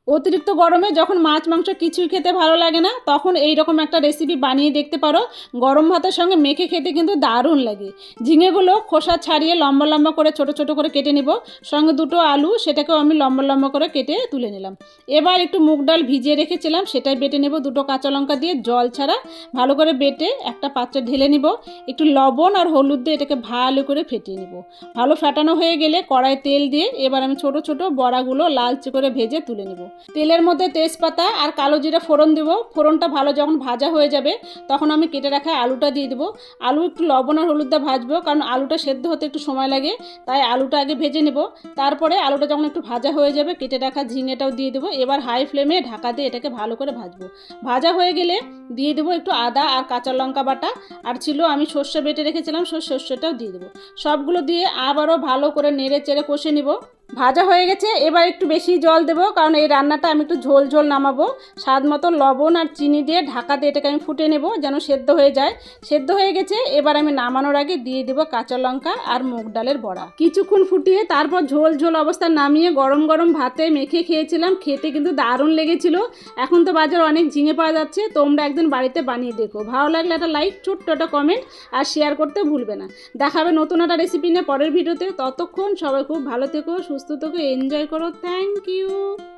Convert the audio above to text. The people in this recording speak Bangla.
অতিরিক্ত গরমে যখন মাছ মাংস কিছুই খেতে ভালো লাগে না, তখন এই রকম একটা রেসিপি বানিয়ে দেখতে পারো। গরম ভাতের সঙ্গে মেখে খেতে কিন্তু দারুণ লাগে। ঝিঙেগুলো খোসা ছাড়িয়ে লম্বা লম্বা করে ছোট ছোট করে কেটে নেব। সঙ্গে দুটো আলু, সেটাকেও আমি লম্বা লম্বা করে কেটে তুলে নিলাম। এবার একটু মুগ ডাল ভিজিয়ে রেখেছিলাম, সেটাই বেটে নেব। দুটো কাঁচা লঙ্কা দিয়ে জল ছাড়া ভালো করে বেটে একটা পাত্রে ঢেলে নিব। একটু লবণ আর হলুদ দিয়ে এটাকে ভালো করে ফেটিয়ে নেব। ভালো ফেটানো হয়ে গেলে কড়াইয়ে তেল দিয়ে এবার আমি ছোট ছোট বড়াগুলো লালচে করে ভেজে তুলে নেব। তেলের মধ্যে তেজপাতা আর কালো জিরা ফোড়ন দেবো। ফোড়নটা ভালো যখন ভাজা হয়ে যাবে, তখন আমি কেটে রাখা আলুটা দিয়ে দেবো। আলু একটু লবণ আর হলুদ দিয়ে ভাজবো, কারণ আলুটা সেদ্ধ হতে একটু সময় লাগে, তাই আলুটা আগে ভেজে নেব। তারপরে আলুটা যখন একটু ভাজা হয়ে যাবে, কেটে রাখা ঝিঙেটাও দিয়ে দেবো। এবার হাই ফ্লেমে ঢাকা দিয়ে এটাকে ভালো করে ভাজবো। ভাজা হয়ে গেলে দিয়ে দেবো একটু আদা আর কাঁচা লঙ্কা বাটা, আর ছিল আমি সর্ষে বেটে রেখেছিলাম, সর্ষেটাও দিয়ে দেবো। সবগুলো দিয়ে আবারও ভালো করে নেড়ে চেড়ে কষে নেব। ভাজা হয়ে গেছে, এবার একটু বেশি জল দেবো, কারণ এই রান্নাটা আমি একটু ঝোল ঝোল নামাবো। স্বাদ মতো লবণ আর চিনি দিয়ে ঢাকা দিয়ে এটাকে আমি ফুটে নেব, যেন সেদ্ধ হয়ে যায়। সেদ্ধ হয়ে গেছে, এবার আমি নামানোর আগে দিয়ে দেবো কাঁচা লঙ্কা আর মুগ ডালের বড়া। কিছুক্ষণ ফুটিয়ে তারপর ঝোল ঝোল অবস্থা নামিয়ে গরম গরম ভাতে মেখে খেয়েছিলাম। খেতে কিন্তু দারুণ লেগেছিল। এখন তো বাজারে অনেক ঝিঙে পাওয়া যাচ্ছে, তোমরা একদিন বাড়িতে বানিয়ে দেখো। ভালো লাগলে একটা লাইক, ছোট্ট একটা কমেন্ট আর শেয়ার করতে ভুলবে না। দেখাবে নতুন একটা রেসিপি নিয়ে পরের ভিডিওতে। ততক্ষণ সবাই খুব ভালো থেকো, সুস্থ থেকো, এনজয় করো। Thank you.